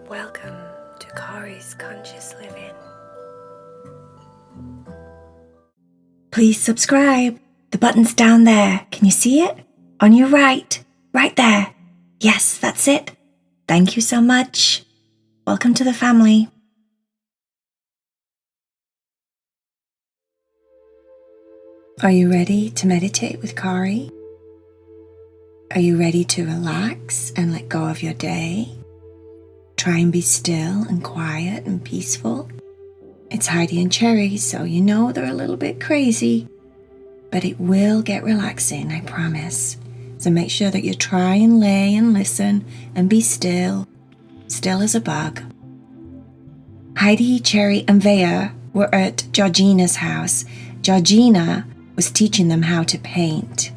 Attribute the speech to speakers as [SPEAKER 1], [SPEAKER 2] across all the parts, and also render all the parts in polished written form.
[SPEAKER 1] Welcome to Cory's Conscious Living.
[SPEAKER 2] Please subscribe. The button's down there. Can you see it? On your right. Right there. Yes, that's it. Thank you so much. Welcome to the family. Are you ready to meditate with Cory? Are you ready to relax and let go of your day? Try and be still and quiet and peaceful. It's Heidi and Cherry, so you know they're a little bit crazy, but it will get relaxing, I promise. So make sure that you try and lay and listen and be still as a bug. Heidi, Cherry and Vaya were at Georgina's house. Georgina was teaching them how to paint.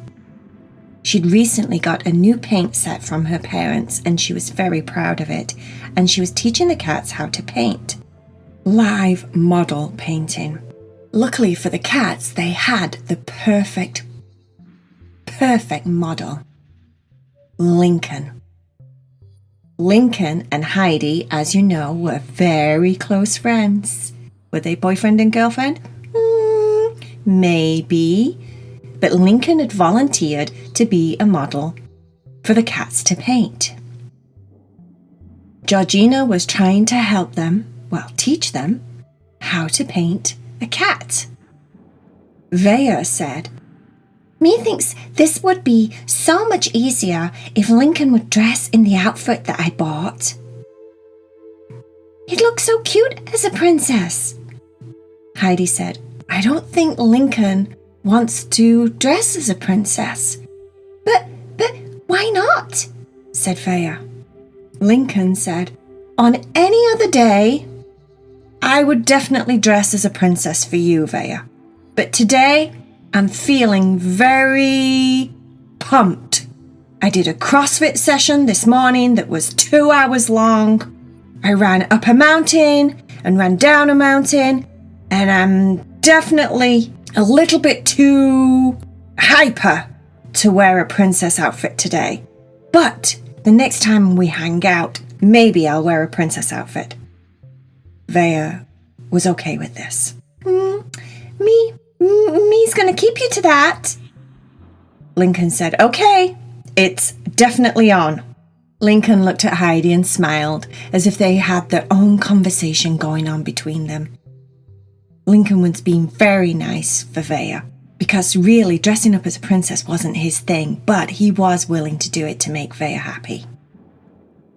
[SPEAKER 2] She'd recently got a new paint set from her parents and she was very proud of it. And she was teaching the cats how to paint. Live model painting. Luckily for the cats, they had the perfect model. Lincoln. Lincoln and Heidi, as you know, were very close friends. Were they boyfriend and girlfriend? Maybe. But Lincoln had volunteered to be a model for the cats to paint. Georgina was trying to help them, teach them, how to paint a cat. Vaya said, "Methinks this would be so much easier if Lincoln would dress in the outfit that I bought. He'd look so cute as a princess." Heidi said, "I don't think Lincoln wants to dress as a princess." But why not?" said Vaya. Lincoln said, "On any other day, I would definitely dress as a princess for you, Vaya. But today, I'm feeling very pumped. I did a CrossFit session this morning that was 2 hours long. I ran up a mountain and ran down a mountain, and I'm definitely a little bit too hyper to wear a princess outfit today. But the next time we hang out, maybe I'll wear a princess outfit." Vaya was okay with this. Me's gonna keep you to that." Lincoln said, "Okay, it's definitely on." Lincoln looked at Heidi and smiled as if they had their own conversation going on between them. Lincoln was being very nice for Vaya because really dressing up as a princess wasn't his thing, but he was willing to do it to make Vaya happy.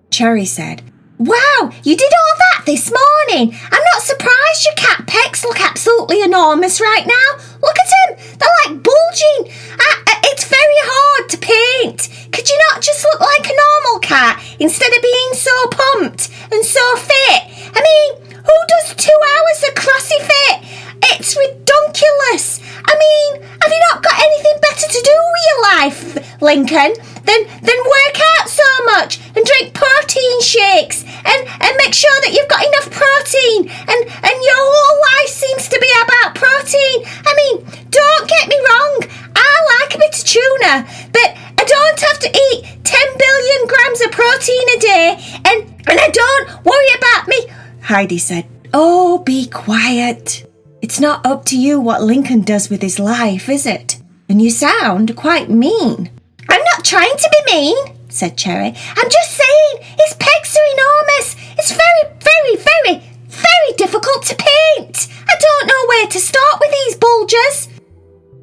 [SPEAKER 2] Cherry said, "Wow, you did all that this morning. I'm not surprised your cat pecs look absolutely enormous right now. Look at them. They're like bulging. It's very hard to paint. Could you not just look like a normal cat instead of being so pumped and so fit? I mean, who does 2 hours of CrossFit? It's ridiculous. I mean, have you not got anything better to do with your life, Lincoln, than work out so much and drink protein shakes and make sure that you've got enough protein and your whole life seems to be about protein? I mean, don't get me wrong, I like a bit of tuna, but I don't have to eat 10 billion grams of protein a day and I don't worry about me." Heidi said, "Oh, be quiet. It's not up to you what Lincoln does with his life, is it? And you sound quite mean." "I'm not trying to be mean," said Cherry. "I'm just saying his pecs are enormous. It's very, very, very, very difficult to paint. I don't know where to start with these bulges."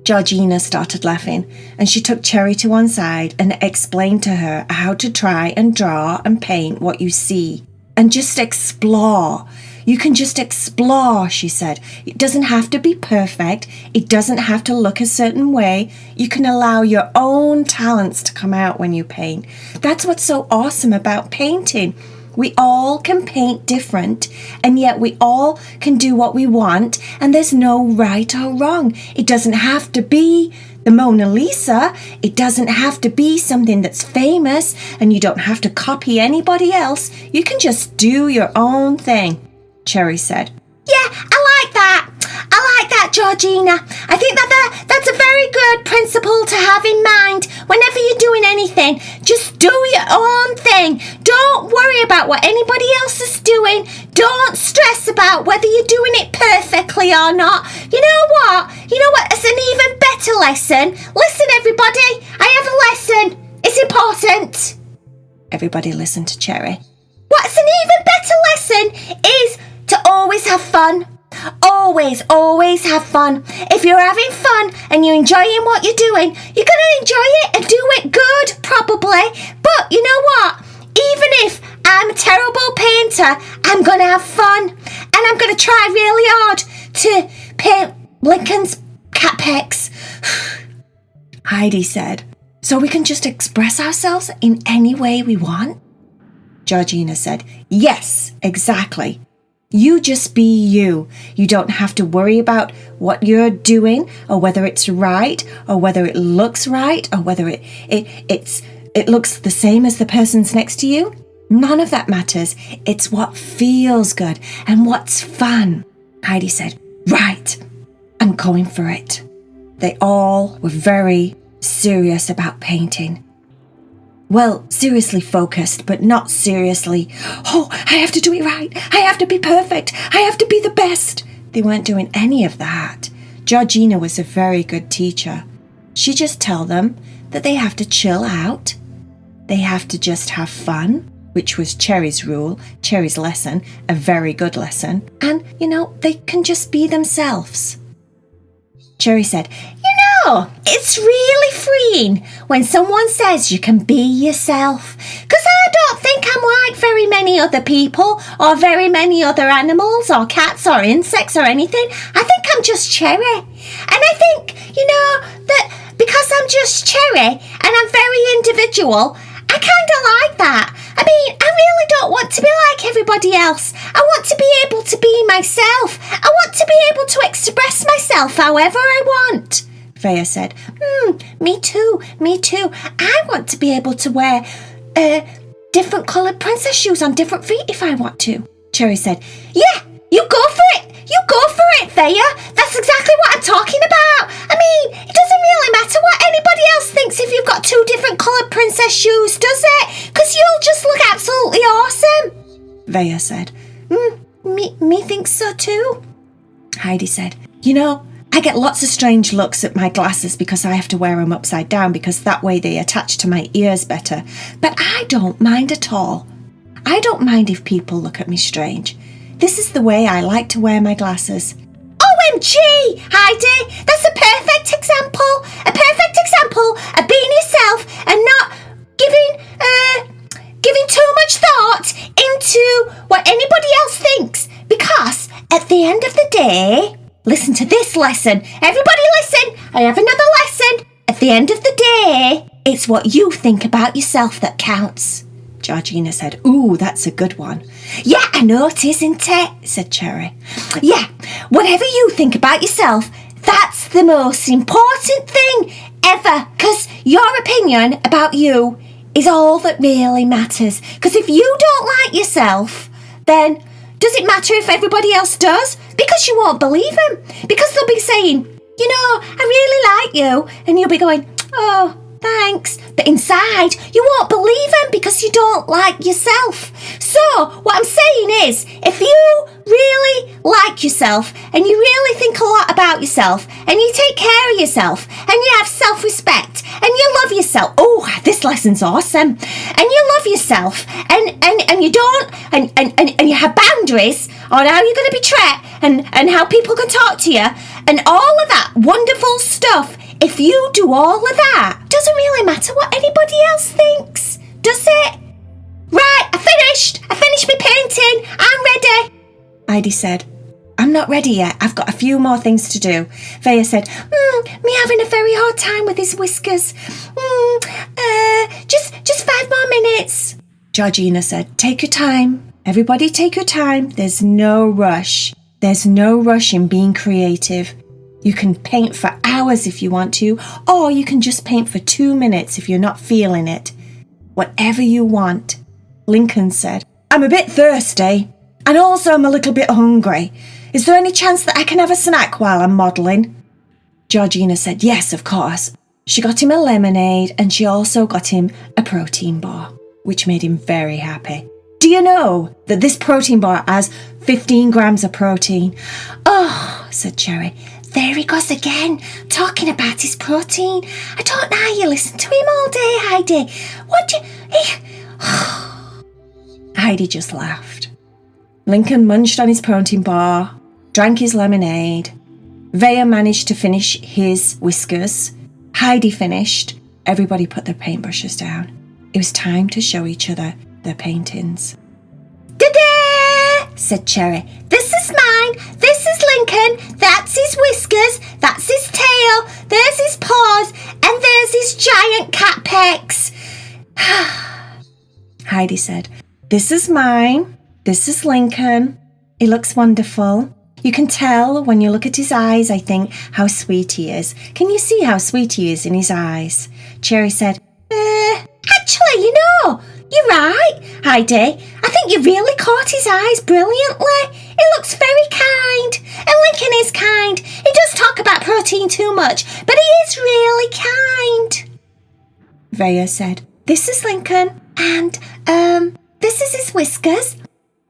[SPEAKER 2] Georgina started laughing and she took Cherry to one side and explained to her how to try and draw and paint what you see. And just explore. You can just explore, she said. It doesn't have to be perfect. It doesn't have to look a certain way. You can allow your own talents to come out when you paint. That's what's so awesome about painting. We all can paint different, and yet we all can do what we want, and there's no right or wrong. It doesn't have to be the Mona Lisa. It doesn't have to be something that's famous, and you don't have to copy anybody else. You can just do your own thing, Cherry said. "Yeah, I like that, Georgina. I think that's a very good principle to have in mind whenever you're doing anything. Just do your own thing. Don't worry about what anybody else is doing. Don't stress about whether you're doing it perfectly or not. You know what? It's an even better lesson. Listen, everybody. I have a lesson. It's important. Everybody listened to Cherry. What's an even better lesson is to always have fun. Always have fun. If you're having fun and you're enjoying what you're doing, you're going to enjoy it and do it good, probably. But you know what? Even if I'm a terrible painter, I'm going to have fun. And I'm going to try really hard to paint Lincoln's cat pecs. Heidi said, so we can just express ourselves in any way we want? Georgina said, yes, exactly. You just be you. You don't have to worry about what you're doing or whether it's right or whether it looks right or whether it looks the same as the person's next to you. None of that matters. It's what feels good and what's fun. Heidi said, right, I'm going for it. They all were very serious about painting. Well, seriously focused, but not seriously, oh, I have to do it right. I have to be perfect. I have to be the best. They weren't doing any of that. Georgina was a very good teacher. She just tell them that they have to chill out. They have to just have fun, which was Cherry's rule, Cherry's lesson, a very good lesson. And, they can just be themselves. Cherry said, it's really freeing when someone says you can be yourself. Because I don't think I'm like very many other people or very many other animals or cats or insects or anything. I think I'm just Cherry. And I think, that because I'm just Cherry and I'm very individual, I kind of like that. I mean, I really don't want to be like everybody else. I want to be able to be myself. I want to be able to express myself however I want. Vaya said, me too. I want to be able to wear different coloured princess shoes on different feet if I want to. Cherry said, yeah, you go for it. You go for it, Vaya. That's exactly what I'm talking about. I mean, it doesn't really matter what anybody else thinks if you've got 2 different coloured princess shoes, does it? Because you'll just look absolutely awesome. Vaya said, me thinks so too. Heidi said, I get lots of strange looks at my glasses because I have to wear them upside down because that way they attach to my ears better. But I don't mind at all. I don't mind if people look at me strange. This is the way I like to wear my glasses. OMG, Heidi, that's a perfect example. A perfect example of being yourself and not giving too much thought into what anybody else thinks. Because at the end of the day, listen to this lesson. Everybody listen. I have another lesson. At the end of the day, it's what you think about yourself that counts. Georgina said, ooh, that's a good one. Yeah, I know it is, isn't it? Said Cherry. Yeah, whatever you think about yourself, that's the most important thing ever. Because your opinion about you is all that really matters. Because if you don't like yourself, then does it matter if everybody else does? Because you won't believe them. Because they'll be saying, I really like you. And you'll be going, oh, thanks. But inside, you won't believe them because you don't like yourself. So what I'm saying is, if you really like yourself and you really think a lot about yourself and you take care of yourself and you have self-respect and you love yourself. Oh, this lesson's awesome. And you love yourself and you don't and you have boundaries on how you're going to be treated and how people can talk to you and all of that wonderful stuff. If you do all of that, doesn't really matter what anybody else thinks, does it? Right, I finished my painting. I'm ready. Heidi said, I'm not ready yet. I've got a few more things to do. Vaya said, me having a very hard time with his whiskers. Just 5 more minutes. Georgina said, take your time. Everybody take your time. There's no rush. There's no rush in being creative. You can paint for hours if you want to, or you can just paint for 2 minutes if you're not feeling it. Whatever you want. Lincoln said, I'm a bit thirsty, and also I'm a little bit hungry. Is there any chance that I can have a snack while I'm modelling? Georgina said, yes, of course. She got him a lemonade and she also got him a protein bar, which made him very happy. Do you know that this protein bar has 15 grams of protein? Oh, said Cherry. There he goes again, talking about his protein. I don't know how you listen to him all day, Heidi. What do you... Heidi just laughed. Lincoln munched on his protein bar, drank his lemonade. Vaya managed to finish his whiskers. Heidi finished. Everybody put their paintbrushes down. It was time to show each other their paintings. "Da-da!" said Cherry. "This is mine. This is Lincoln. That's his whiskers. That's his tail. There's his paws. And there's his giant cat pecs." Heidi said, "This is mine. This is Lincoln. He looks wonderful. You can tell when you look at his eyes, I think, how sweet he is. Can you see how sweet he is in his eyes?" Cherry said, "Actually, you're right, Heidi. I think you really caught his eyes brilliantly. He looks very kind. And Lincoln is kind. He does talk about protein too much, but he is really kind." Vaya said, "This is Lincoln, and, this is his whiskers."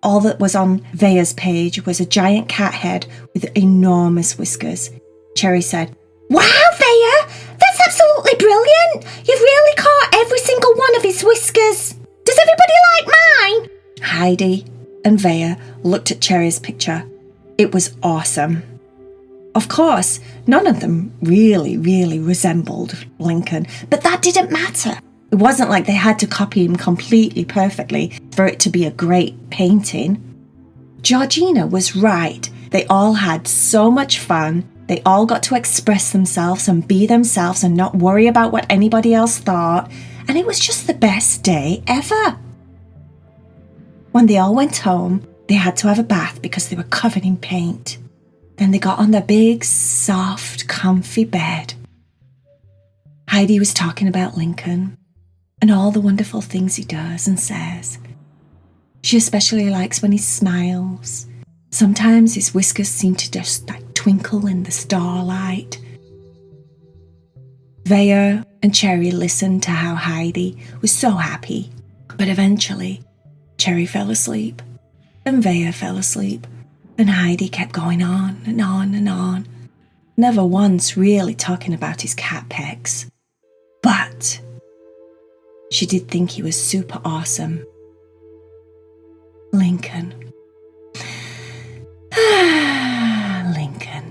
[SPEAKER 2] All that was on Vaya's page was a giant cat head with enormous whiskers. Cherry said, "Wow, Vaya, that's absolutely brilliant. You've really caught every single one of his whiskers. Does everybody like mine?" Heidi and Vaya looked at Cherry's picture. It was awesome. Of course, none of them really resembled Lincoln, but that didn't matter. It wasn't like they had to copy him completely perfectly for it to be a great painting. Georgina was right. They all had so much fun. They all got to express themselves and be themselves and not worry about what anybody else thought. And it was just the best day ever. When they all went home, they had to have a bath because they were covered in paint. Then they got on their big, soft, comfy bed. Heidi was talking about Lincoln and all the wonderful things he does and says. She especially likes when he smiles. Sometimes his whiskers seem to just twinkle in the starlight. Vaya and Cherry listened to how Heidi was so happy, but eventually Cherry fell asleep, and Vaya fell asleep, and Heidi kept going on and on and on, never once really talking about his cat pecs. But she did think he was super awesome. Lincoln. Lincoln.